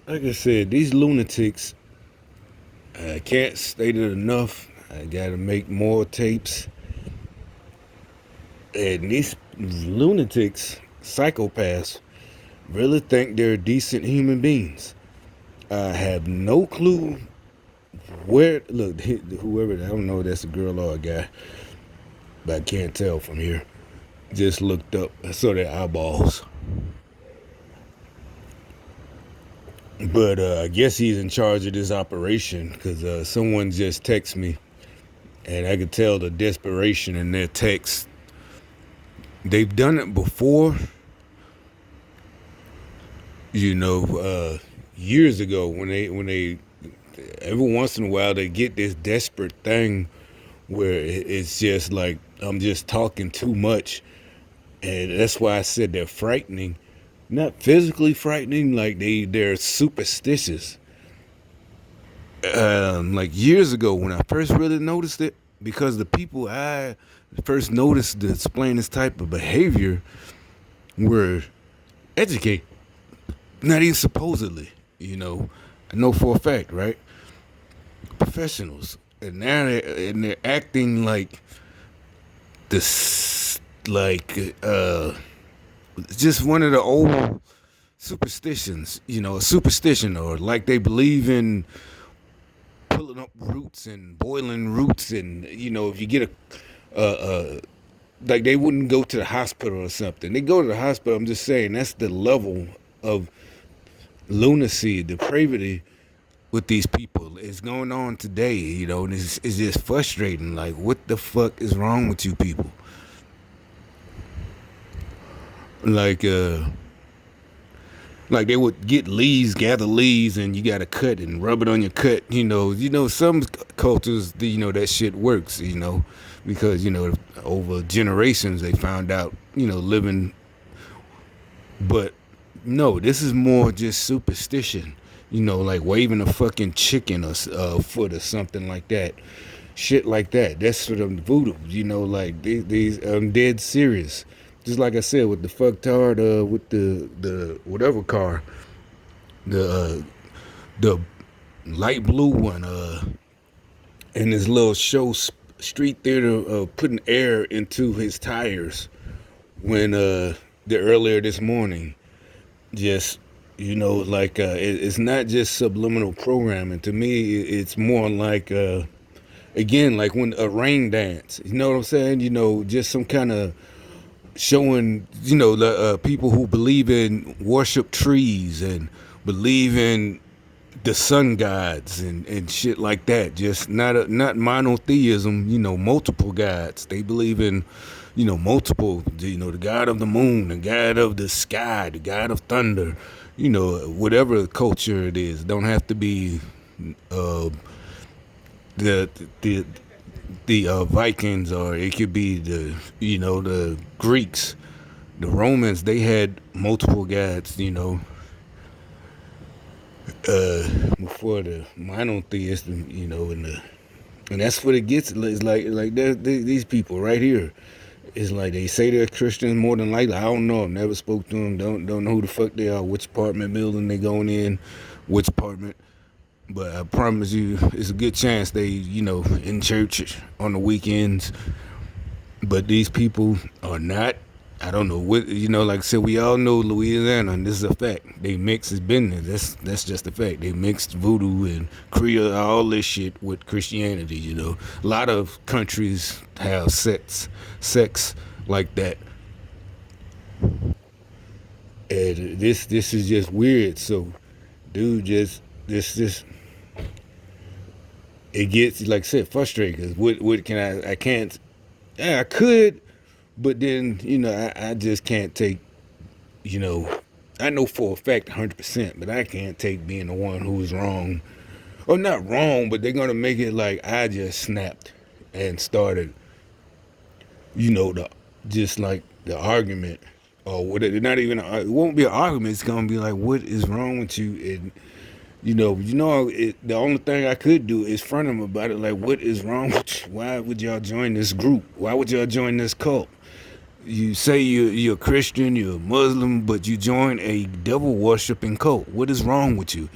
like I said, these lunatics, I can't state it enough. I gotta make more tapes. And these lunatics, psychopaths, really think they're decent human beings. I have no clue where. Look, whoever, I don't know if that's a girl or a guy, but I can't tell from here. Just looked up, I saw their eyeballs. But I guess he's in charge of this operation because someone just texted me and I could tell the desperation in their text. They've done it before, you know, years ago when they every once in a while they get this desperate thing where it's just like I'm just talking too much, and that's why I said they're frightening, not physically frightening, like they're superstitious. Like years ago when I first really noticed it, because the people I first noticed displaying this type of behavior were educated, not even supposedly, you know. I know for a fact, right? Professionals, and now they're acting like this, like just one of the old superstitions, you know, a superstition, or like they believe in pulling up roots and boiling roots, and you know, if you get a like they wouldn't go to the hospital or something. They go to the hospital. I'm just saying that's the level of lunacy, depravity with these people. It's going on today, you know, and it's just frustrating. Like, what the fuck is wrong with you people? Like, like they would get leaves, gather leaves, and you got to cut and rub it on your cut. Some cultures, that shit works. Because over generations they found out, living. But no, this is more just superstition. Like waving a fucking chicken or foot or something like that. Shit like that. That's sort of voodoo. Like these I'm dead serious. Just like I said with the fucktard, with the whatever car, the light blue one, in this little show street theater, putting air into his tires when the earlier this morning. Just like it's not just subliminal programming. To me, it's more like again, like when a rain dance. You know what I'm saying? Just some kind of showing, the people who believe in worship trees and believe in the sun gods and shit like that. Just not monotheism, multiple gods. They believe in, multiple, the god of the moon, the god of the sky, the god of thunder, whatever culture it is. Don't have to be uh, the the the Vikings, or it could be the Greeks, the Romans. They had multiple gods, before the monotheism, and that's what it gets. It's like these people right here. It's like they say they're Christians more than likely. I don't know. I've never spoke to them. Don't know who the fuck they are. Which apartment building they going in, which apartment. But I promise you, it's a good chance they, in church on the weekends. But these people are not. I don't know what, like I said, we all know Louisiana, and this is a fact. They mix is business. That's just a fact. They mixed voodoo and Creole, all this shit with Christianity. A lot of countries have sex like that, and this is just weird. So, dude, just this it gets, like I said, frustrating. Cause what can I can't. Yeah, I could, but then I just can't take. You know, I know for a fact 100%, but I can't take being the one who's wrong, or not wrong, but they're gonna make it like I just snapped and started. The just like the argument, or what? Not even. It won't be an argument. It's gonna be like, what is wrong with you? And the only thing I could do is front them about it. Like, what is wrong with you? Why would y'all join this group? Why would y'all join this cult? You say you're a Christian, you're a Muslim, but you join a devil worshipping cult. What is wrong with you?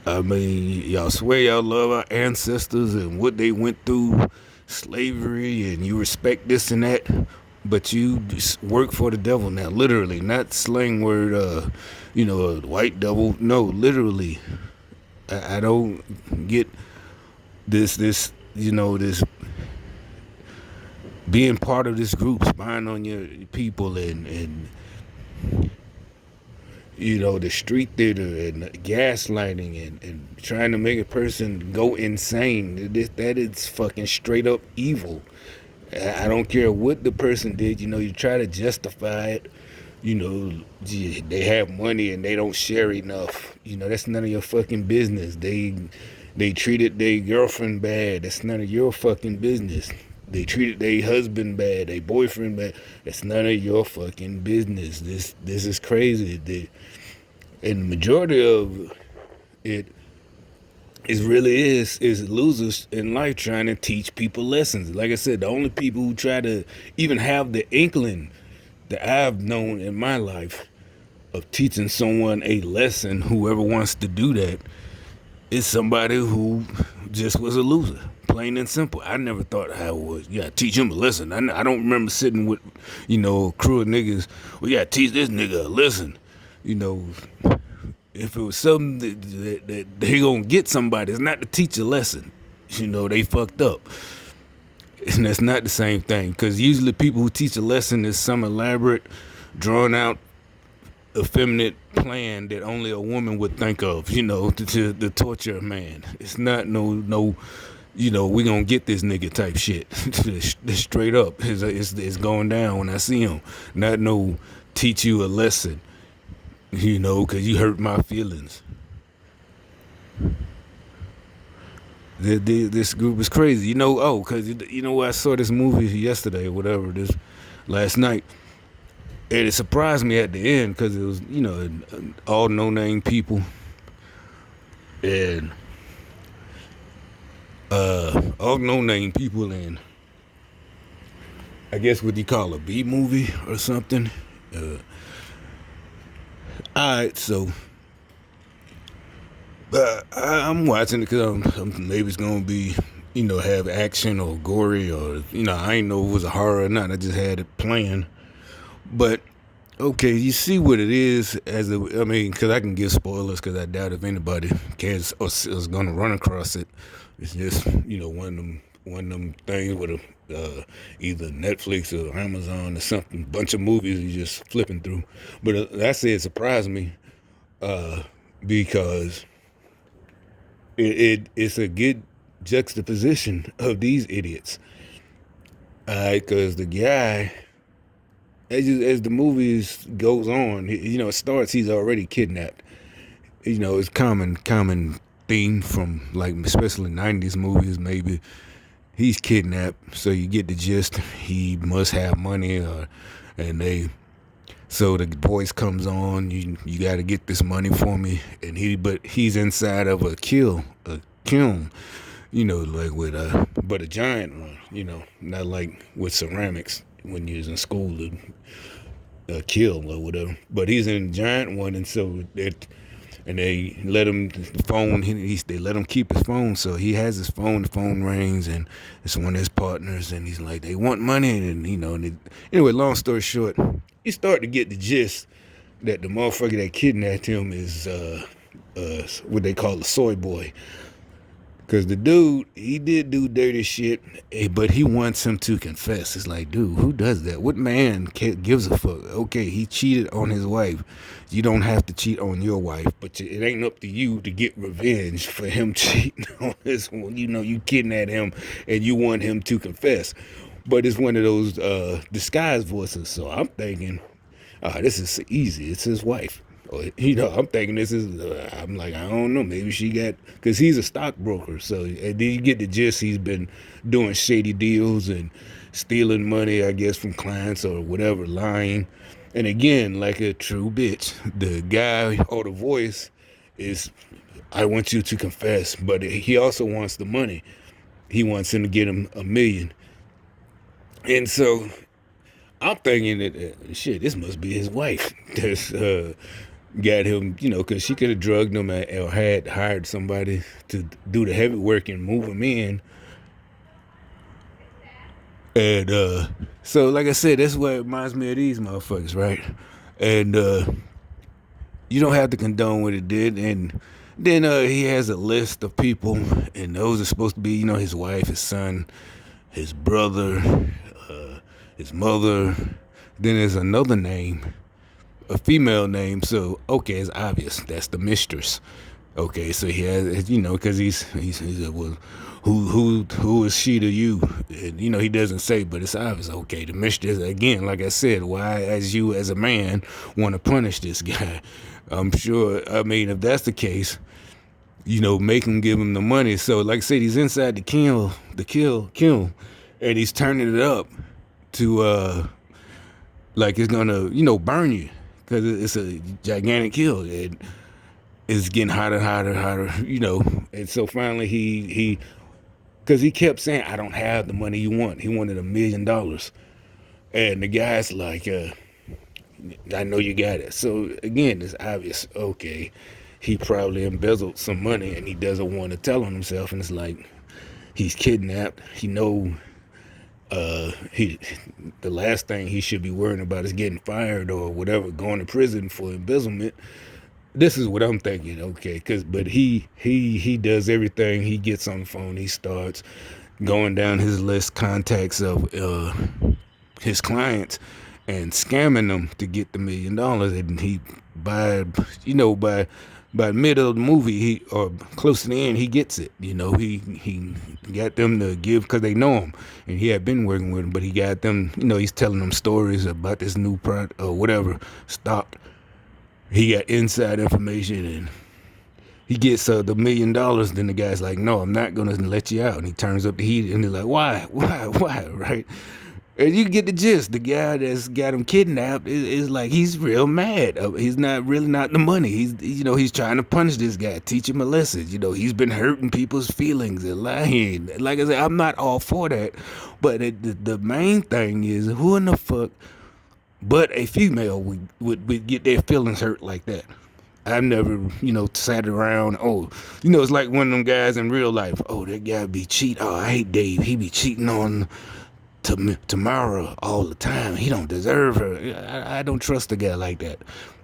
I mean, y'all swear y'all love our ancestors and what they went through, slavery, and you respect this and that, but you just work for the devil now, literally, not slang word, white devil. No, literally. I don't get this being part of this group, spying on your people, and the street theater and gaslighting and trying to make a person go insane. That is fucking straight up evil. I don't care what the person did. You try to justify it. Gee, they have money and they don't share enough. That's none of your fucking business. They treated their girlfriend bad. That's none of your fucking business. They treated their husband bad, their boyfriend bad. That's none of your fucking business. This is crazy. And the majority of it is losers in life trying to teach people lessons. Like I said, the only people who try to even have the inkling that I've known in my life of teaching someone a lesson, whoever wants to do that, is somebody who just was a loser. Plain and simple. I never thought I would. Yeah, teach him a lesson. I don't remember sitting with, a crew of niggas. We gotta teach this nigga a lesson. You know, if it was something that they gonna get somebody, it's not to teach a lesson. They fucked up. And that's not the same thing. Because usually people who teach a lesson is some elaborate, drawn out, effeminate plan that only a woman would think of, to torture a man. It's not no, we gonna get this nigga type shit. Straight up. It's going down when I see him. Not no teach you a lesson, because you hurt my feelings. This group is crazy. Because, I saw this movie yesterday or whatever, last night. And it surprised me at the end because it was, all no-name people. And all no-name people and I guess what you call a B movie or something. Alright, so I'm watching it because maybe it's going to be, have action or gory or, I ain't know if it was a horror or not. I just had it playing. But, okay, you see what it is because I can give spoilers because I doubt if anybody cares or is going to run across it. It's just, one of them things with either Netflix or Amazon or something, bunch of movies you're just flipping through. But I say it surprised me because it's a good juxtaposition of these idiots. Because the guy, as the movies goes on, it starts, he's already kidnapped. It's common theme from especially 90s movies. Maybe he's kidnapped, so you get the gist. He must have money, so the voice comes on. You got to get this money for me, and he's inside of a kiln, but a giant one. Not like with ceramics when you was in school, a kiln or whatever. But he's in a giant one, and so they let him they let him keep his phone. So he has his phone. The phone rings, and it's one of his partners, and he's like, they want money, and anyway. Long story short, you start to get the gist that the motherfucker that kidnapped him is what they call a soy boy. Because the dude, he did do dirty shit, but he wants him to confess. It's like, dude, who does that? What man gives a fuck? Okay, he cheated on his wife. You don't have to cheat on your wife, but it ain't up to you to get revenge for him cheating on his one. You kidnapped him and you want him to confess. But it's one of those disguised voices. So I'm thinking, this is easy. It's his wife. I'm thinking this is, I'm like, I don't know, maybe she got, because he's a stockbroker. So and then you get the gist, he's been doing shady deals and stealing money, I guess, from clients or whatever, lying. And again, like a true bitch, the guy or the voice is, I want you to confess, but he also wants the money. He wants him to get him $1 million. And so I'm thinking that shit, this must be his wife. That's got him, because she could have drugged him or had hired somebody to do the heavy work and move him in. And so, like I said, that's what reminds me of these motherfuckers, right? And you don't have to condone what he did. And then he has a list of people, and those are supposed to be, his wife, his son, his brother, his mother. Then there's another name, a female name. So okay, it's obvious that's the mistress. Okay, so he has, because he's well, who is she to you? And, he doesn't say, but it's obvious. Okay, the mistress again. Like I said, why, as you as a man, want to punish this guy? I'm sure. I mean, if that's the case, make him give him the money. So, like I said, he's inside the kiln, and he's turning it up to like it's gonna, burn you because it's a gigantic kiln. And it's getting hotter, hotter, hotter, And so finally because he kept saying, I don't have the money you want. He wanted $1 million. And the guy's like, I know you got it. So again, it's obvious. Okay, he probably embezzled some money and he doesn't want to tell on himself. And it's like, he's kidnapped. The last thing he should be worrying about is getting fired or whatever, going to prison for embezzlement. This is what I'm thinking, okay, but he does everything. He gets on the phone, he starts going down his list, contacts of his clients, and scamming them to get the $1 million. And he by the middle of the movie, or close to the end, he gets it. He got them to give because they know him, and he had been working with him, but he got them. He's telling them stories about this new product or whatever stock. He got inside information and he gets the $1 million. Then the guy's like, no, I'm not going to let you out. And he turns up the heat and he's like, why, right? And you get the gist. The guy that's got him kidnapped is like, he's real mad. He's not the money. He's trying to punish this guy, teach him a lesson. He's been hurting people's feelings and lying. Like I said, I'm not all for that. But the main thing is, who in the fuck but a female would get their feelings hurt like that? I've never, sat around. Oh, it's like one of them guys in real life. Oh, that guy be cheating. Oh, I hate Dave. He be cheating on Tamara all the time. He don't deserve her. I don't trust a guy like that.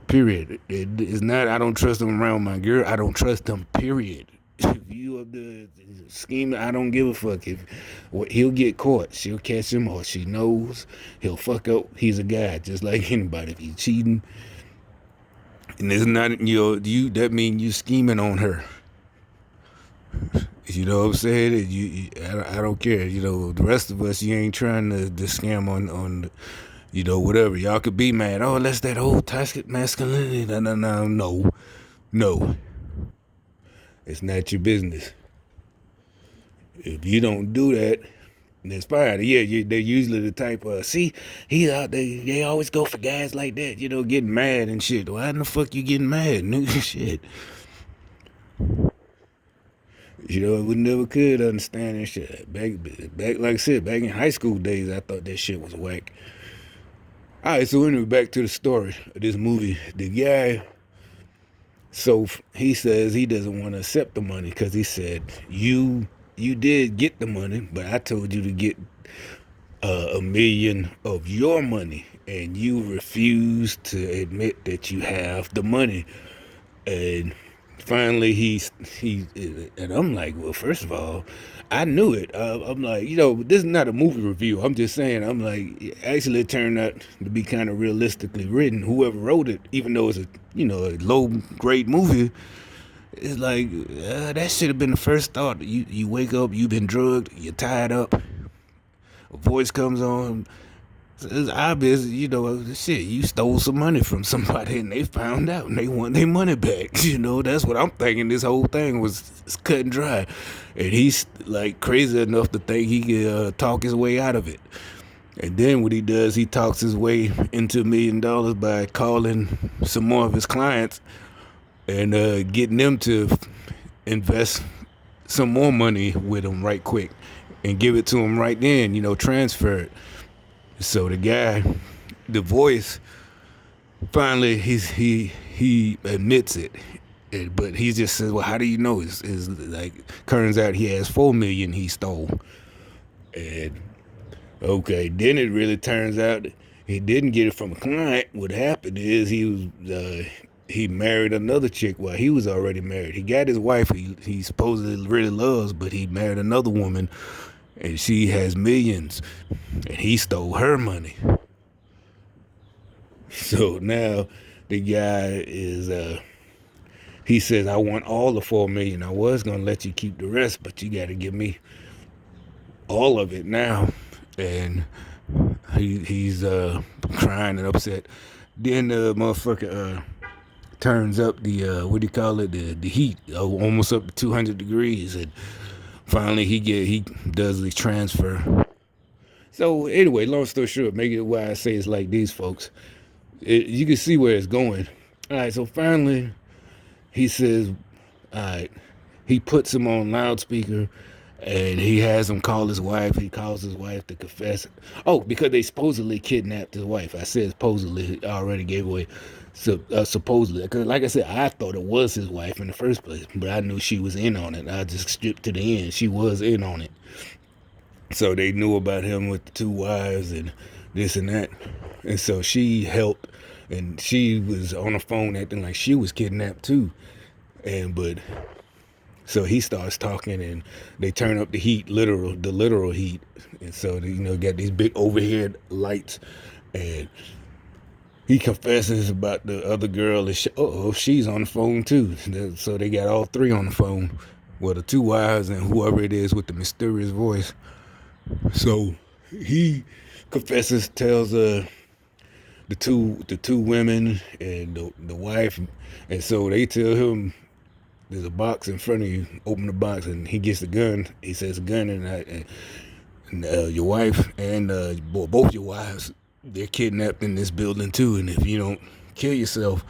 Period. It's not, I don't trust him around my girl. I don't trust him, period. If you are the schemer, I don't give a fuck. He'll get caught, she'll catch him, or she knows he'll fuck up. He's a guy just like anybody. If he's cheating, and it's not that means you scheming on her. You know what I'm saying? I don't care. The rest of us, you ain't trying to scam on whatever. Y'all could be mad. Oh, that's that old toxic masculinity. No. It's not your business. If you don't do that, it's fine. Yeah, they're usually the type of, see, he's out there, they always go for guys like that, getting mad and shit. Why in the fuck you getting mad, nigga? Shit. I would never could understand that shit. Back, like I said, back in high school days, I thought that shit was whack. Alright, so anyway, back to the story of this movie. The guy, so he says he doesn't want to accept the money because he said, you did get the money, but I told you to get $1 million of your money, and you refused to admit that you have the money. And finally, and I'm like, well, first of all, I knew it. I'm like, this is not a movie review. I'm just saying, I'm like, actually, it turned out to be kind of realistically written. Whoever wrote it, even though it's a low grade movie, it's like, that should have been the first thought. You wake up, you've been drugged, you're tied up, a voice comes on. It's obvious, shit, you stole some money from somebody and they found out and they want their money back. That's what I'm thinking. This whole thing was cut and dry. And he's like crazy enough to think he can talk his way out of it. And then what he does, he talks his way into $1 million by calling some more of his clients and getting them to invest some more money with him right quick and give it to him right then, transfer it. So the guy, the voice finally he admits it. But he just says, "Well, how do you know?" Is like turns out he has 4 million he stole, and okay, then it really turns out he didn't get it from a client. What happened is he married another chick while he was already married. He got his wife he supposedly really loves, but he married another woman, and she has millions, and he stole her money. So now the guy is he says, I want all the 4 million. I was gonna let you keep the rest, but you gotta give me all of it now. And he's crying and upset. Then the motherfucker turns up the what do you call it, the heat, almost up to 200 degrees, and finally he does the transfer. So anyway, long story short, make it why I say it's like these folks. You can see where it's going. All right, so finally he says, all right, he puts him on loudspeaker, and he has him call his wife. He calls his wife to confess. Oh, because they supposedly kidnapped his wife. I said supposedly, I already gave away. So supposedly, because like I said, I thought it was his wife in the first place, but I knew she was in on it. I just stripped to the end. She was in on it. So they knew about him with the 2 wives and this and that. And so she helped, and she was on the phone acting like she was kidnapped too. But so he starts talking, and they turn up the heat, the literal heat. And so they, got these big overhead lights, and he confesses about the other girl. And she's on the phone too. So they got all three on the phone, well, the 2 wives and whoever it is with the mysterious voice. So he confesses, tells the two women and the wife, and so they tell him there's a box in front of you. Open the box, and he gets the gun. He says a gun, and your wife and both your wives, they're kidnapped in this building too. And if you don't kill yourself,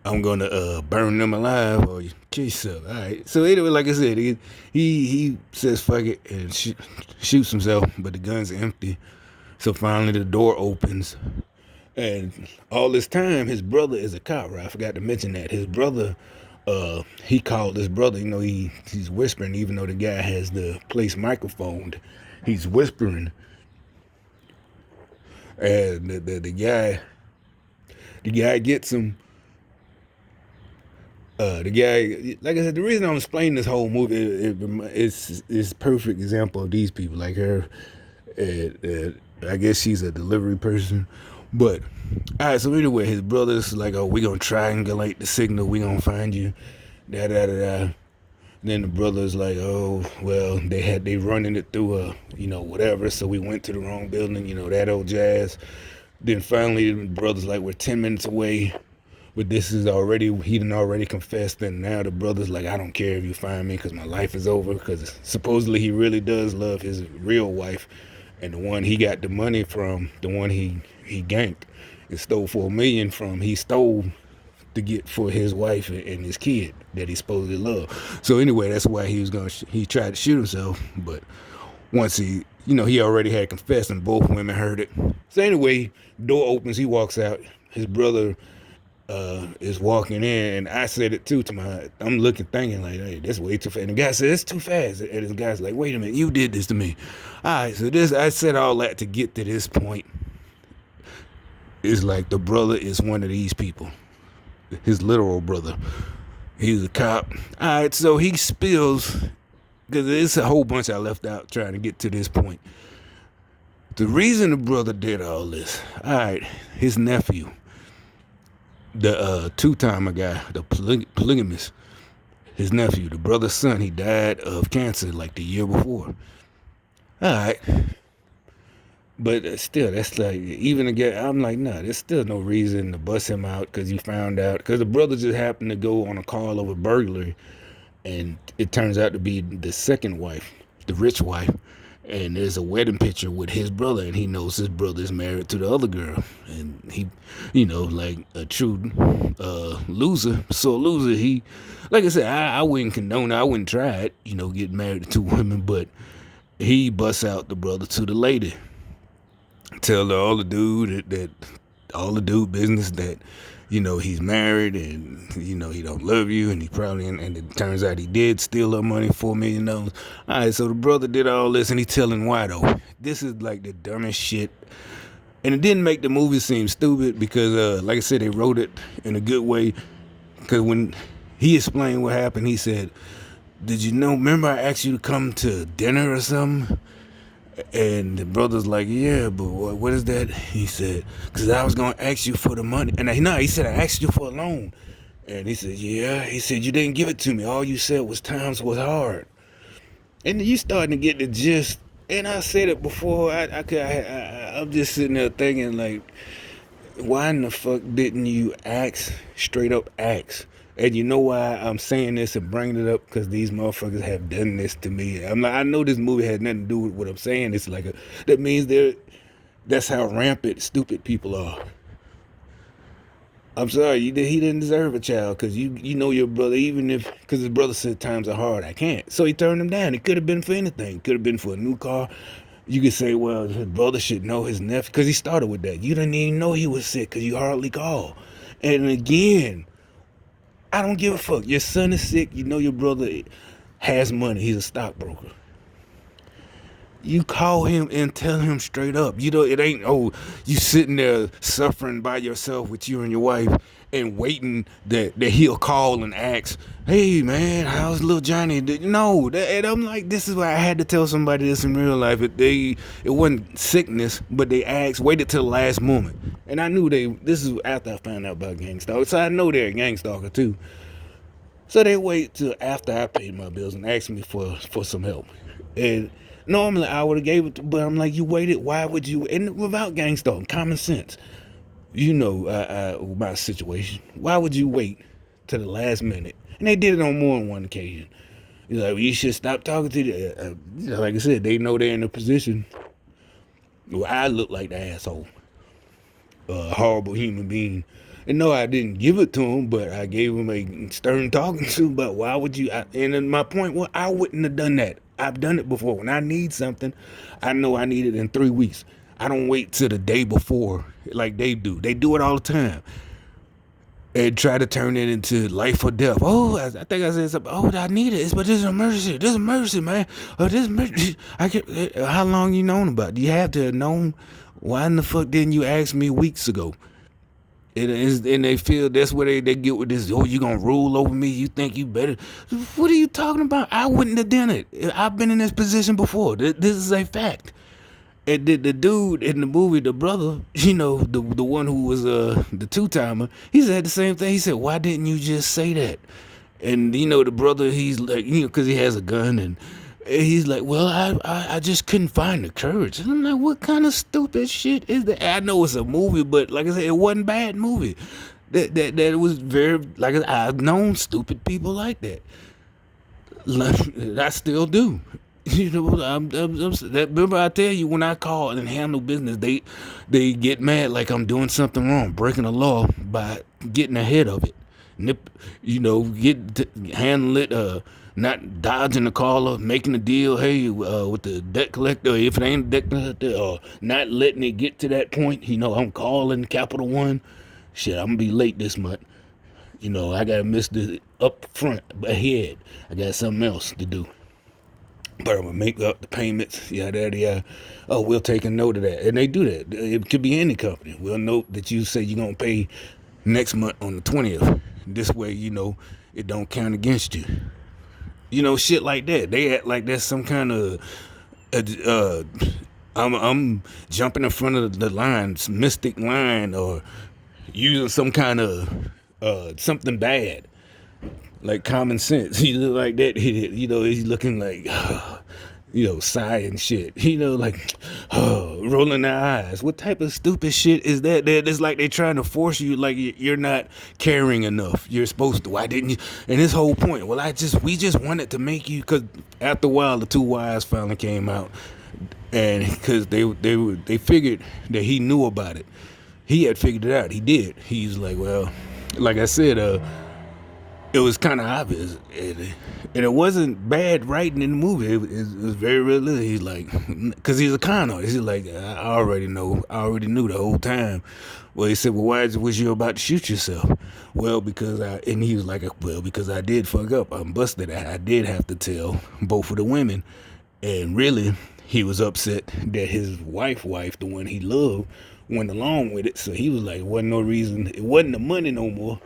I'm gonna burn them alive or you kill yourself. All right. So anyway, like I said, he says fuck it and shoots himself, but the gun's empty. So finally the door opens, and all this time his brother is a cop. Right? I forgot to mention that his brother. He called his brother. He's whispering, even though the guy has the place microphoned. He's whispering, and the guy gets him. The guy, like I said, the reason I'm explaining this whole movie is perfect example of these people. Like her, I guess she's a delivery person, but all right. So anyway, his brother's like, "Oh, we gonna triangulate the signal. We gonna find you." Da da da da. Then the brother's like, "Oh, well, they running it through whatever. So we went to the wrong building. That old jazz." Then finally, the brother's like, "We're 10 minutes away." But this is he done already confessed, and now the brother's like, I don't care if you find me because my life is over, because supposedly he really does love his real wife, and the one he got the money from, the one he ganked and stole 4 million from, he stole to get for his wife and his kid that he supposedly loved. So anyway, that's why he tried to shoot himself, but once he already had confessed and both women heard it. So anyway, door opens, he walks out, his brother is walking in, and I said it too I'm looking thinking like, hey, that's way too fast. And the guy said, it's too fast. And this guy's like, wait a minute, you did this to me. All right, so I said all that to get to this point. It's like the brother is one of these people. His literal brother. He's a cop. All right, so he spills, because there's a whole bunch I left out trying to get to this point. The reason the brother did all this, all right, his nephew, the two-timer guy, the polygamist, his nephew, the brother's son, he died of cancer like the year before. All right. But still, that's like, even again, I'm like, nah, there's still no reason to bust him out because you found out. Because the brother just happened to go on a call of a burglary, and it turns out to be the second wife, the rich wife. And there's a wedding picture with his brother, and he knows his brother is married to the other girl. And he, like a true loser. So a loser, he, like I said, I wouldn't condone it. I wouldn't try it, get married to 2 women. But he busts out the brother to the lady. Tell all the dude that all the dude business that he's married and he don't love you and he probably and it turns out he did steal her money, $4 million. All right, so the brother did all this and he telling why though. This is like the dumbest shit, and it didn't make the movie seem stupid because like I said, they wrote it in a good way. Because when he explained what happened, he said, "Did you know? Remember I asked you to come to dinner or something?" And the brother's like, "Yeah, but what is that?" He said, "Because I was going to ask you for the money." And he said, "I asked you for a loan." And he said, "Yeah." He said, "You didn't give it to me. All you said was times was hard." And you starting to get the gist. And I said it before. I'm just sitting there thinking, like, why in the fuck didn't you straight up ask? And you know why I'm saying this and bringing it up? Because these motherfuckers have done this to me. I'm like, I know this movie has nothing to do with what I'm saying. It's like that means that's how rampant stupid people are. I'm sorry, he didn't deserve a child because you know your brother, even if, because his brother said times are hard, I can't. So he turned him down. It could have been for anything. Could have been for a new car. You could say, well, his brother should know his nephew, because he started with that. You didn't even know he was sick because you hardly called. And again, I don't give a fuck. Your son is sick. You know your brother has money. He's a stockbroker. You call him and tell him straight up. It ain't, oh, you sitting there suffering by yourself with you and your wife and waiting that he'll call and ask, "Hey, man, how's little Johnny?" No, and I'm like, this is why I had to tell somebody this in real life. It wasn't sickness, but they waited till the last moment. And I knew this is after I found out about gang stalker. So I know they're a gang stalker too. So they wait till after I paid my bills and asked me for some help. And normally I would have gave it to, but I'm like, you waited, why would you? And without gang stalking, common sense. My situation. Why would you wait to the last minute? And they did it on more than one occasion. You're like, well, you should stop talking to the, like I said, they know they're in a position where I look like the asshole. A horrible human being. And no, I didn't give it to him, but I gave him a stern talking to. But why would you? And then my point was, I wouldn't have done that. I've done it before. When I need something, I know I need it in 3 weeks. I don't wait till the day before like they do. They do it all the time. And try to turn it into life or death. Oh, I think I said something. Oh, I need it. But this is an emergency. This is an emergency, man. Oh, this emergency. How long you known about it? Do you have to have known? Why in the fuck didn't you ask me weeks ago? And they feel that's where they get with this. Oh, you gonna rule over me? You think you better? What are you talking about? I wouldn't have done it. I've been in this position before. This is a fact. And the dude in the movie, the brother, the one who was the two-timer, he said the same thing. He said, "Why didn't you just say that?" And the brother, he's like, because he has a gun, and he's like, "Well, I just couldn't find the courage." And I'm like, what kind of stupid shit is that? I know it's a movie, but like I said, it wasn't a bad movie. That was very, like, I've known stupid people like that. I still do. Remember I tell you, when I call and handle business, they get mad like I'm doing something wrong, breaking the law by getting ahead of it. Handle it, not dodging the caller, making a deal, hey, with the debt collector, if it ain't a debt collector, or not letting it get to that point. I'm calling Capital One. Shit, I'm gonna be late this month. I gotta miss the up front ahead. I got something else to do. But I'm gonna make up the payments, yada. Oh, we'll take a note of that. And they do that. It could be any company. We'll note that you say you're gonna pay next month on the 20th. This way, it don't count against you. Shit like that. They act like that's some kind of I'm jumping in front of the line, mystic line, or using some kind of something bad. Like common sense. He look like that. He's looking like, sighing shit. Like, rolling their eyes. What type of stupid shit is that? It's like they're trying to force you, like you're not caring enough. You're supposed to. Why didn't you? And his whole point, well, we just wanted to make you, because after a while, the two wives finally came out, and because they figured that he knew about it. He had figured it out. He did. He's like, well, like I said, it was kind of obvious, and it wasn't bad writing in the movie. It was very realistic. He's like, because he's a con artist. He's like, I already know, I already knew the whole time. Well, he said, well, why was you about to shoot yourself? Well, because and he was like, well, because I did fuck up. I'm busted. I did have to tell both of the women, and really, he was upset that his wife, the one he loved, went along with it. So he was like, wasn't no reason. It wasn't the money no more.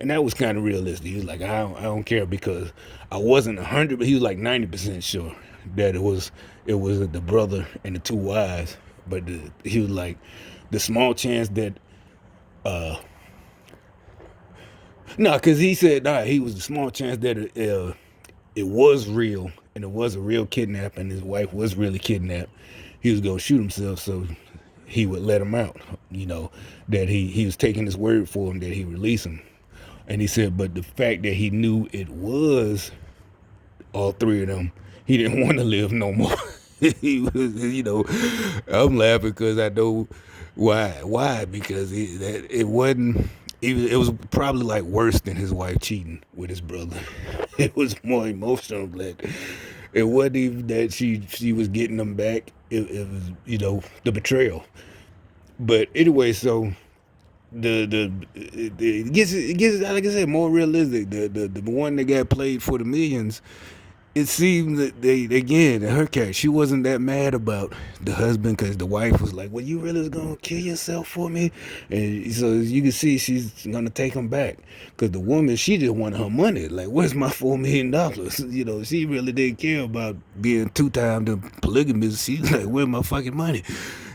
And that was kind of realistic. He was like, I don't care because I wasn't 100, but he was like 90% sure that it was the brother and the two wives. But he was like, the small chance that no, because he said he was the small chance that it was real and it was a real kidnap and his wife was really kidnapped. He was gonna shoot himself, so he would let him out. That he was taking his word for him that he released him. And he said, but the fact that he knew it was all three of them, he didn't want to live no more. He was, I'm laughing because I know why. Why? Because it wasn't. It was probably like worse than his wife cheating with his brother. It was more emotional. Like it wasn't even that she was getting them back. It was the betrayal. But anyway, so it gets like I said more realistic. The one that got played for the millions, it seemed that they again in her case she wasn't that mad about the husband because the wife was like, well, you really was gonna kill yourself for me? And so you can see she's gonna take him back because the woman, she just wanted her money. Like, where's my $4 million? She really didn't care about being two-time the polygamist. She's like, where's my fucking money?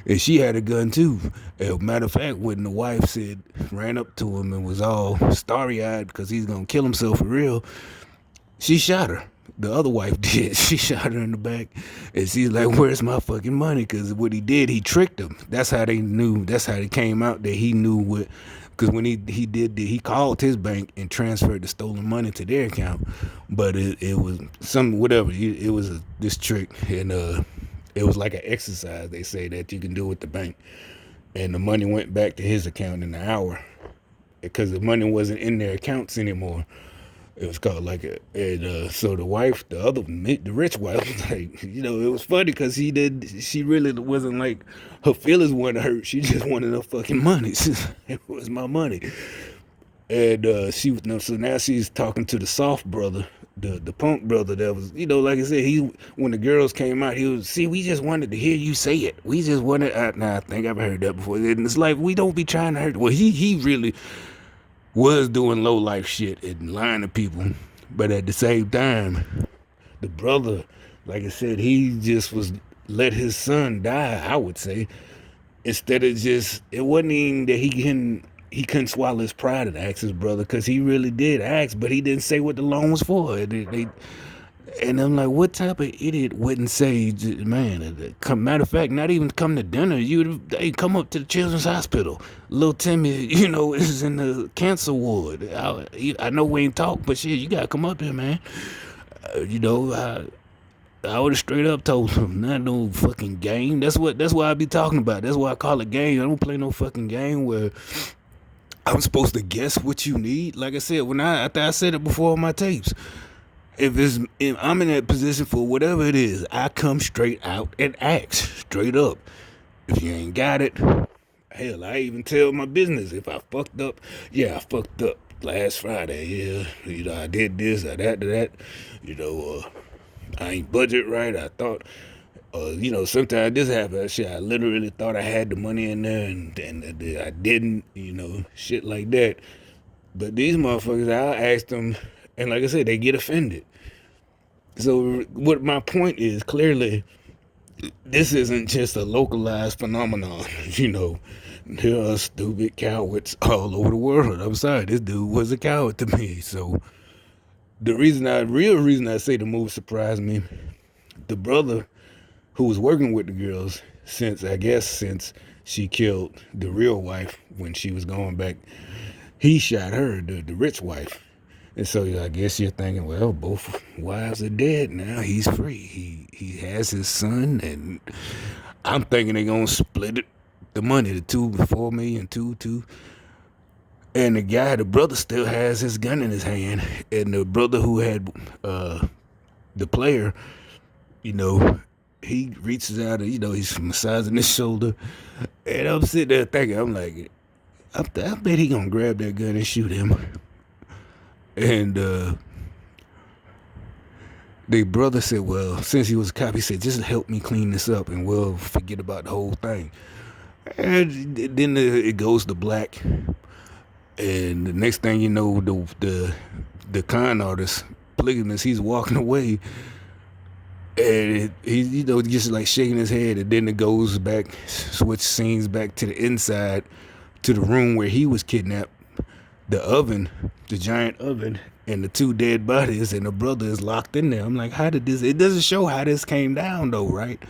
And she had a gun too. As a matter of fact, when the wife ran up to him and was all starry-eyed because he's gonna kill himself for real, she shot her. The other wife did. She shot her in the back, and she's like, "Where's my fucking money?" Because what he did, he tricked them. That's how they knew. That's how it came out that he knew what. Because when he called his bank and transferred the stolen money to their account, but it was some whatever. It was this trick, and it was like an exercise. They say that you can do with the bank, and the money went back to his account in an hour because the money wasn't in their accounts anymore. It was called like and so the wife, the rich wife, was like, it was funny because she really wasn't like, her feelings weren't hurt. She just wanted her fucking money. It was my money. And so now she's talking to the soft brother, the punk brother that was, like I said, when the girls came out, we just wanted to hear you say it. We just wanted, I think I've heard that before. And it's like, we don't be trying to hurt. Well, he really was doing low life shit and lying to people, but at the same time, the brother, like I said, he just was let his son die. I would say instead of just it wasn't even that he couldn't swallow his pride and ask his brother because he really did ask, but he didn't say what the loan was for. And I'm like, what type of idiot wouldn't say, man, matter of fact, not even come to dinner. They come up to the children's hospital. Little Timmy, is in the cancer ward. I know we ain't talk, but shit, you gotta come up here, man. I would have straight up told him, not no fucking game. That's what I be talking about. That's why I call it game. I don't play no fucking game where I'm supposed to guess what you need. Like I said, after I said it before on my tapes. If I'm in that position for whatever it is, I come straight out and ask straight up. If you ain't got it, hell, I even tell my business if I fucked up. Yeah, I fucked up last Friday. Yeah, I did this, I that. I ain't budget right. I thought, sometimes this happens. Shit, I literally thought I had the money in there and I didn't. Shit like that. But these motherfuckers, I ask them, and like I said, they get offended. So what my point is, clearly, this isn't just a localized phenomenon. There are stupid cowards all over the world. I'm sorry, this dude was a coward to me. So real reason I say the move surprised me, the brother who was working with the girls since she killed the real wife when she was going back, he shot her, the rich wife. And so I guess you're thinking, well, both wives are dead now. He's free. He has his son, and I'm thinking they're gonna split the money, the 4 million, two. And the brother still has his gun in his hand. And the brother who had the player, you know, he reaches out and, he's massaging his shoulder. And I'm sitting there thinking, I'm like, I bet he gonna grab that gun and shoot him. And the brother said, well, since he was a cop, he said, just help me clean this up and we'll forget about the whole thing. And then it goes to black. And the next thing you know, the con artist, polygamist, he's walking away. And he's, just like shaking his head. And then it goes back, switch scenes back to the inside, to the room where he was kidnapped. The oven, the giant oven, and the two dead bodies, and the brother is locked in there. I'm like, how did this? It doesn't show how this came down, though, right?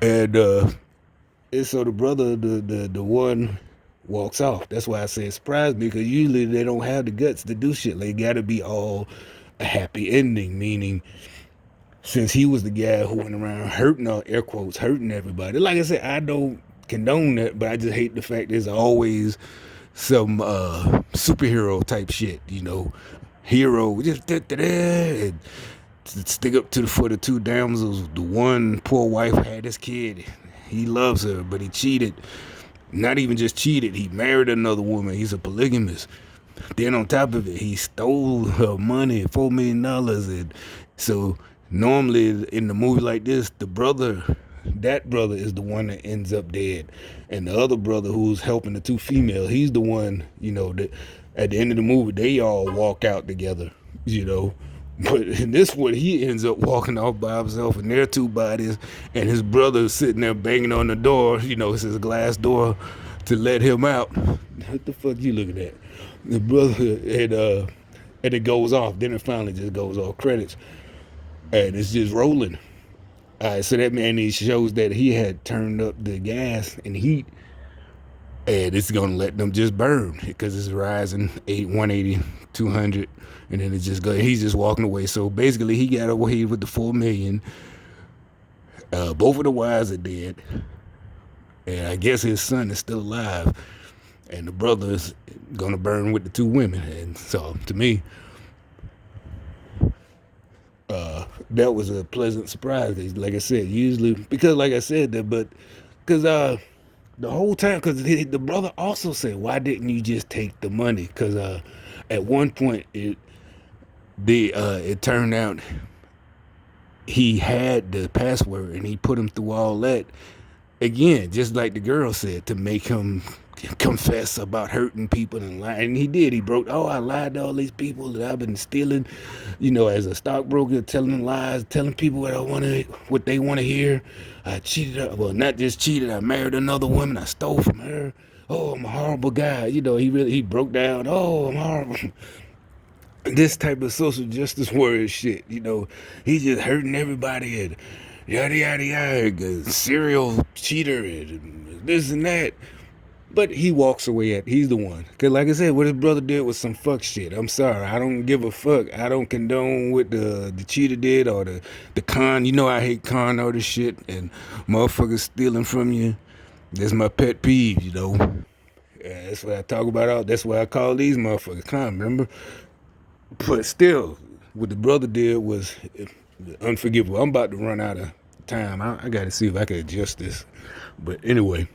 And so the brother, the one, walks off. That's why I say it surprised me, because usually they don't have the guts to do shit. They got to be all a happy ending, meaning since he was the guy who went around hurting, air quotes, hurting everybody. Like I said, I don't condone that, but I just hate the fact there's always some superhero type shit, hero just and stick up to the foot of two damsels. The one poor wife had his kid. He loves her, but he cheated. Not even just cheated, he married another woman. He's a polygamist. Then on top of it, he stole her money, $4 million. And so normally in the movie like this, that brother is the one that ends up dead. And the other brother who's helping the two females, he's the one, that at the end of the movie, they all walk out together, But in this one, he ends up walking off by himself in their two bodies, and his brother sitting there banging on the door, it's his glass door, to let him out. What the fuck you looking at? The brother, and it goes off. Then it finally just goes off credits. And it's just rolling. All right, so that man, he shows that he had turned up the gas and heat, and it's going to let them just burn because it's rising 180, 200, and then it just goes. He's just walking away. So basically, he got away with the $4 million. Both of the wives are dead, and I guess his son is still alive, and the brother is going to burn with the two women. And so, to me, that was a pleasant surprise. Like I said, usually, because like I said that, but because the whole time, because the brother also said, why didn't you just take the money? Because at one point it turned out he had the password and he put him through all that again, just like the girl said, to make him confess about hurting people and lying. And he did. He broke, I lied to all these people that I've been stealing, as a stockbroker, telling lies, telling people what they want to hear. I cheated. Well, not just cheated. I married another woman. I stole from her. Oh, I'm a horrible guy. He broke down. Oh, I'm horrible. This type of social justice warrior shit. He's just hurting everybody and yada yada yada. Serial cheater and this and that. But he walks away he's the one. Because like I said, what his brother did was some fuck shit. I'm sorry. I don't give a fuck. I don't condone what the cheater did or the con. I hate con artist shit and motherfuckers stealing from you. That's my pet peeve, Yeah, that's what I talk about. That's why I call these motherfuckers con, remember? But still, what the brother did was unforgivable. I'm about to run out of time. I got to see if I can adjust this. But anyway.